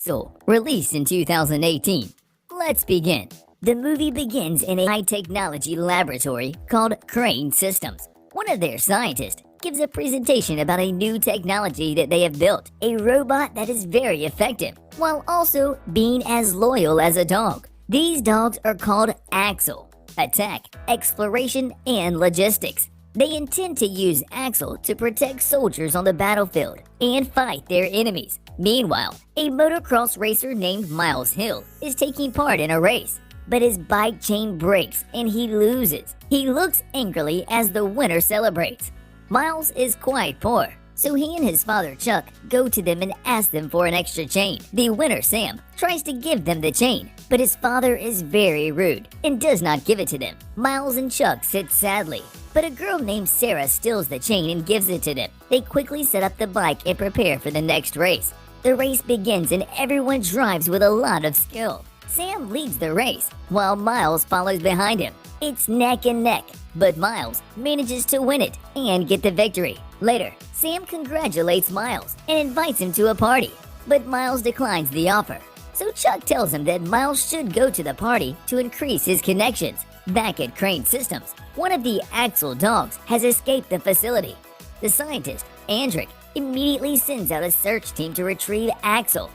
Axel, released in 2018. Let's begin. The movie begins in a high-technology laboratory called Crane Systems. One of their scientists gives a presentation about a new technology that they have built, a robot that is very effective, while also being as loyal as a dog. These dogs are called Axel. Attack, exploration, and logistics. They intend to use Axel to protect soldiers on the battlefield and fight their enemies. Meanwhile, a motocross racer named Miles Hill is taking part in a race, but his bike chain breaks and he loses. He looks angrily as the winner celebrates. Miles is quite poor, so he and his father Chuck go to them and ask them for an extra chain. The winner, Sam, tries to give them the chain, but his father is very rude and does not give it to them. Miles and Chuck sit sadly, but a girl named Sarah steals the chain and gives it to them. They quickly set up the bike and prepare for the next race. The race begins and everyone drives with a lot of skill. Sam leads the race, while Miles follows behind him. It's neck and neck, but Miles manages to win it and get the victory. Later, Sam congratulates Miles and invites him to a party, but Miles declines the offer. So Chuck tells him that Miles should go to the party to increase his connections. Back at Crane Systems, one of the Axel dogs has escaped the facility. The scientist, Andric, immediately sends out a search team to retrieve Axel.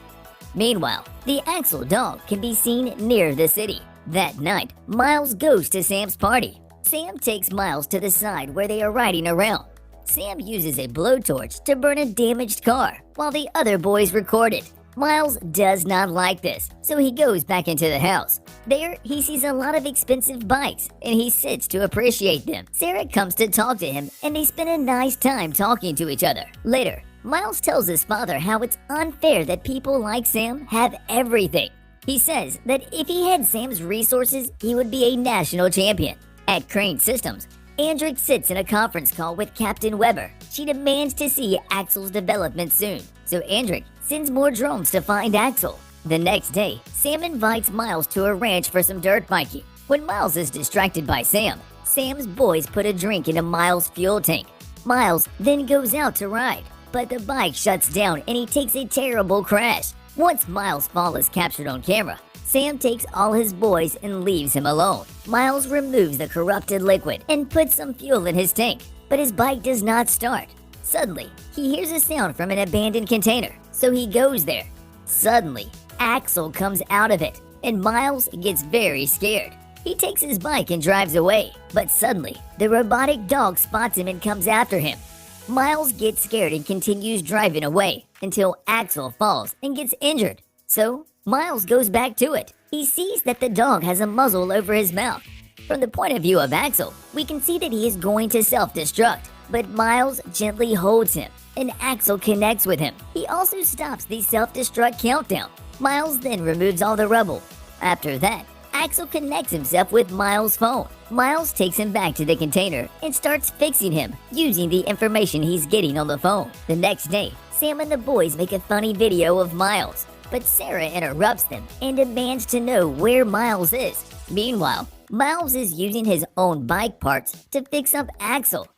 Meanwhile, the Axel dog can be seen near the city. That night, Miles goes to Sam's party. Sam takes Miles to the side where they are riding around. Sam uses a blowtorch to burn a damaged car, while the other boys record it. Miles does not like this, so he goes back into the house. There, he sees a lot of expensive bikes, and he sits to appreciate them. Sarah comes to talk to him, and they spend a nice time talking to each other. Later, Miles tells his father how it's unfair that people like Sam have everything. He says that if he had Sam's resources, he would be a national champion. At Crane Systems, Andric sits in a conference call with Captain Weber. She demands to see Axel's development soon, so Andric sends more drones to find Axel. The next day, Sam invites Miles to a ranch for some dirt biking. When Miles is distracted by Sam, Sam's boys put a drink into Miles' fuel tank. Miles then goes out to ride, but the bike shuts down and he takes a terrible crash. Once Miles' fall is captured on camera, Sam takes all his boys and leaves him alone. Miles removes the corrupted liquid and puts some fuel in his tank, but his bike does not start. Suddenly, he hears a sound from an abandoned container, so he goes there. Suddenly, Axel comes out of it, and Miles gets very scared. He takes his bike and drives away, but suddenly, the robotic dog spots him and comes after him. Miles gets scared and continues driving away until Axel falls and gets injured. So, Miles goes back to it. He sees that the dog has a muzzle over his mouth. From the point of view of Axel, we can see that he is going to self-destruct, but Miles gently holds him, and Axel connects with him. He also stops the self-destruct countdown. Miles then removes all the rubble. After that, Axel connects himself with Miles' phone. Miles takes him back to the container and starts fixing him using the information he's getting on the phone. The next day, Sam and the boys make a funny video of Miles, but Sarah interrupts them and demands to know where Miles is. Meanwhile, Miles is using his own bike parts to fix up Axel.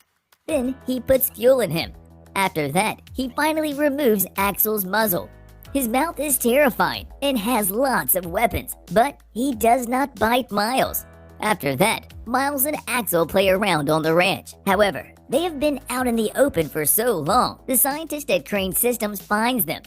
Then he puts fuel in him. After that, he finally removes Axel's muzzle. His mouth is terrifying and has lots of weapons, but he does not bite Miles. After that, Miles and Axel play around on the ranch. However, they have been out in the open for so long, the scientist at Crane Systems finds them.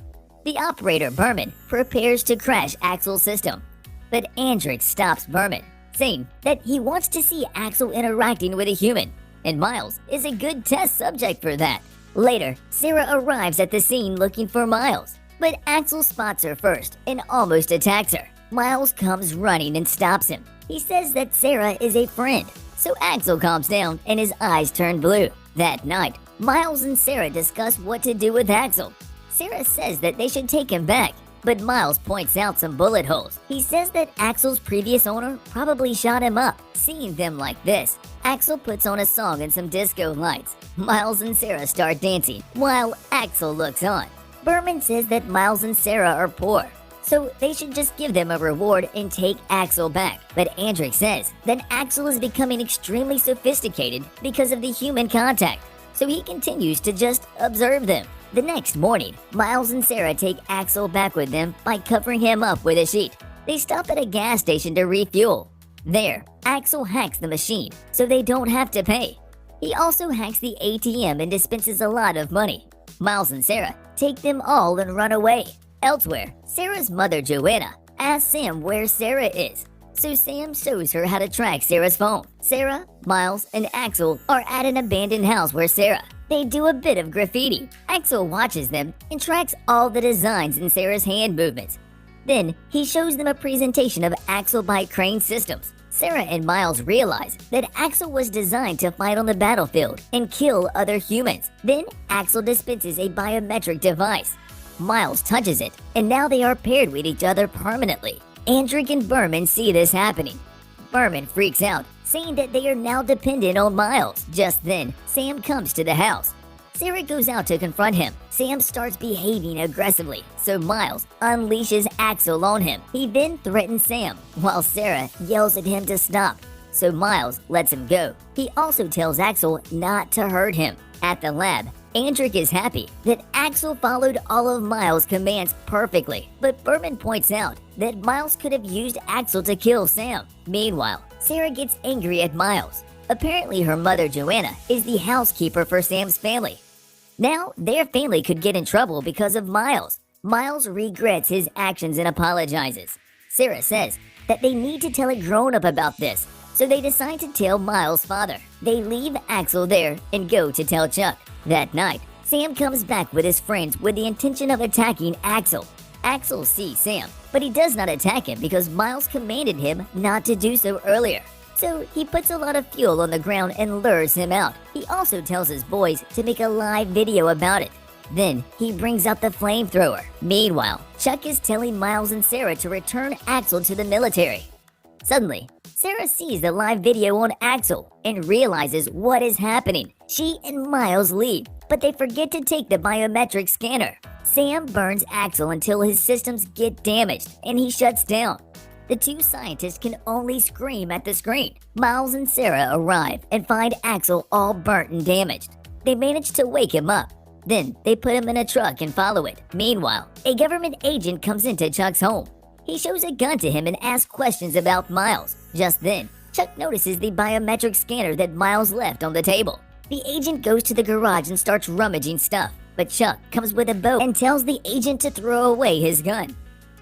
The operator, Berman, prepares to crash Axel's system, but Andric stops Berman, saying that he wants to see Axel interacting with a human, and Miles is a good test subject for that. Later, Sarah arrives at the scene looking for Miles, but Axel spots her first and almost attacks her. Miles comes running and stops him. He says that Sarah is a friend, so Axel calms down and his eyes turn blue. That night, Miles and Sarah discuss what to do with Axel. Sarah says that they should take him back, but Miles points out some bullet holes. He says that Axel's previous owner probably shot him up. Seeing them like this, Axel puts on a song and some disco lights. Miles and Sarah start dancing, while Axel looks on. Berman says that Miles and Sarah are poor, so they should just give them a reward and take Axel back. But Andric says that Axel is becoming extremely sophisticated because of the human contact, so he continues to just observe them. The next morning, Miles and Sarah take Axel back with them by covering him up with a sheet. They stop at a gas station to refuel. There, Axel hacks the machine so they don't have to pay. He also hacks the ATM and dispenses a lot of money. Miles and Sarah take them all and run away. Elsewhere, Sarah's mother Joanna asks Sam where Sarah is. So Sam shows her how to track Sarah's phone. Sarah, Miles, and Axel are at an abandoned house where they do a bit of graffiti. Axel watches them and tracks all the designs in Sarah's hand movements. Then he shows them a presentation of Axel by Crane Systems. Sarah and Miles realize that Axel was designed to fight on the battlefield and kill other humans. Then Axel dispenses a biometric device. Miles touches it, and now they are paired with each other permanently. Andric and Berman see this happening. Berman freaks out, saying that they are now dependent on Miles. Just then, Sam comes to the house. Sarah goes out to confront him. Sam starts behaving aggressively, so Miles unleashes Axel on him. He then threatens Sam, while Sarah yells at him to stop, so Miles lets him go. He also tells Axel not to hurt him. At the lab, Andric is happy that Axel followed all of Miles' commands perfectly, but Berman points out that Miles could have used Axel to kill Sam. Meanwhile, Sarah gets angry at Miles. Apparently her mother Joanna is the housekeeper for Sam's family. Now their family could get in trouble because of Miles. Miles regrets his actions and apologizes. Sarah says that they need to tell a grown-up about this, so they decide to tell Miles' father. They leave Axel there and go to tell Chuck. That night, Sam comes back with his friends with the intention of attacking Axel. Axel sees Sam, but he does not attack him because Miles commanded him not to do so earlier. So he puts a lot of fuel on the ground and lures him out. He also tells his boys to make a live video about it. Then he brings out the flamethrower. Meanwhile, Chuck is telling Miles and Sarah to return Axel to the military. Suddenly, Sarah sees the live video on Axel and realizes what is happening. She and Miles leave, but they forget to take the biometric scanner. Sam burns Axel until his systems get damaged and he shuts down. The two scientists can only scream at the screen. Miles and Sarah arrive and find Axel all burnt and damaged. They manage to wake him up. Then they put him in a truck and follow it. Meanwhile, a government agent comes into Chuck's home. He shows a gun to him and asks questions about Miles. Just then, Chuck notices the biometric scanner that Miles left on the table. The agent goes to the garage and starts rummaging stuff, but Chuck comes with a bow and tells the agent to throw away his gun.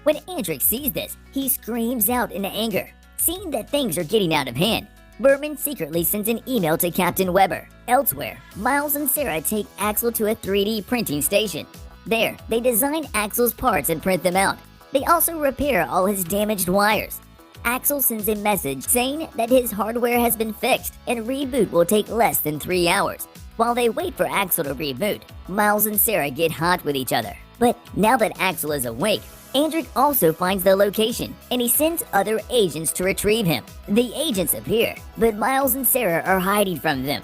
When Andric sees this, he screams out in anger. Seeing that things are getting out of hand, Berman secretly sends an email to Captain Weber. Elsewhere, Miles and Sarah take Axel to a 3D printing station. There, they design Axel's parts and print them out. They also repair all his damaged wires. Axel sends a message saying that his hardware has been fixed and reboot will take less than 3 hours. While they wait for Axel to reboot, Miles and Sarah get hot with each other. But now that Axel is awake, Andric also finds the location and he sends other agents to retrieve him. The agents appear, but Miles and Sarah are hiding from them.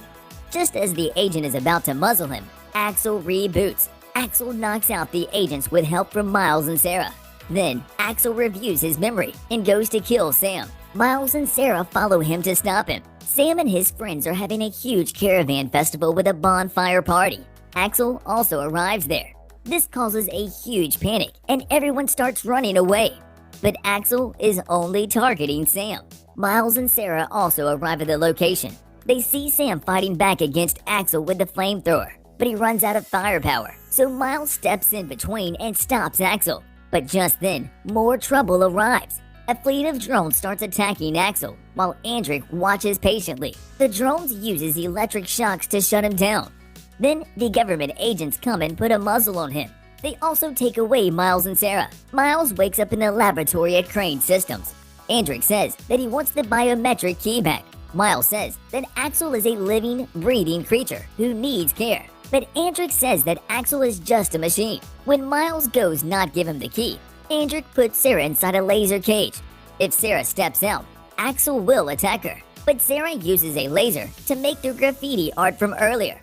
Just as the agent is about to muzzle him, Axel reboots. Axel knocks out the agents with help from Miles and Sarah. Then, Axel reviews his memory and goes to kill Sam. Miles and Sarah follow him to stop him. Sam and his friends are having a huge caravan festival with a bonfire party. Axel also arrives there. This causes a huge panic, and everyone starts running away. But Axel is only targeting Sam. Miles and Sarah also arrive at the location. They see Sam fighting back against Axel with the flamethrower, but he runs out of firepower. So Miles steps in between and stops Axel. But just then, more trouble arrives. A fleet of drones starts attacking Axel, while Andric watches patiently. The drones uses electric shocks to shut him down. Then, the government agents come and put a muzzle on him. They also take away Miles and Sarah. Miles wakes up in the laboratory at Crane Systems. Andric says that he wants the biometric key back. Miles says that Axel is a living, breathing creature who needs care. But Andric says that Axel is just a machine. When Miles goes not give him the key, Andric puts Sarah inside a laser cage. If Sarah steps out, Axel will attack her. But Sarah uses a laser to make the graffiti art from earlier.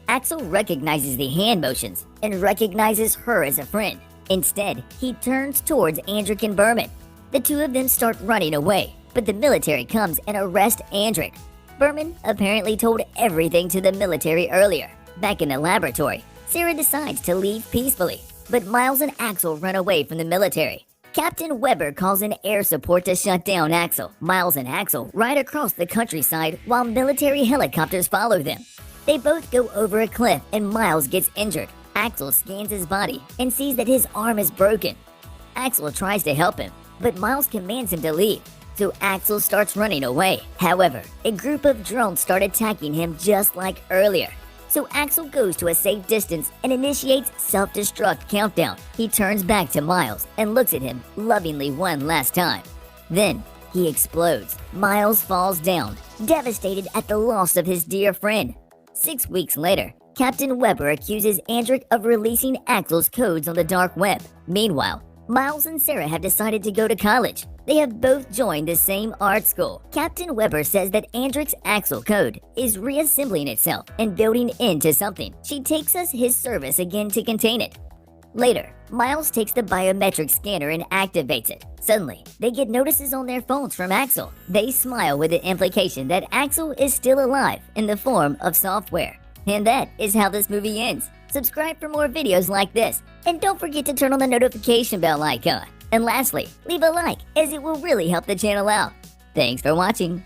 Axel recognizes the hand motions and recognizes her as a friend. Instead, he turns towards Andric and Berman. The two of them start running away, but the military comes and arrests Andric. Berman apparently told everything to the military earlier. Back in the laboratory, Sarah decides to leave peacefully, but Miles and Axel run away from the military. Captain Weber calls in air support to shut down Axel. Miles and Axel ride across the countryside while military helicopters follow them. They both go over a cliff and Miles gets injured. Axel scans his body and sees that his arm is broken. Axel tries to help him, but Miles commands him to leave, so Axel starts running away. However, a group of drones start attacking him just like earlier. So Axel goes to a safe distance and initiates self-destruct countdown. He turns back to Miles and looks at him lovingly one last time. Then he explodes. Miles falls down, devastated at the loss of his dear friend. 6 weeks later, Captain Weber accuses Andric of releasing Axel's codes on the dark web. Meanwhile, Miles and Sarah have decided to go to college. They have both joined the same art school. Captain Weber says that Andric's Axel code is reassembling itself and building into something. She takes us his service again to contain it. Later, Miles takes the biometric scanner and activates it. Suddenly, they get notices on their phones from Axel. They smile with the implication that Axel is still alive in the form of software. And that is how this movie ends. Subscribe for more videos like this, and don't forget to turn on the notification bell icon. And lastly, leave a like, as it will really help the channel out. Thanks for watching.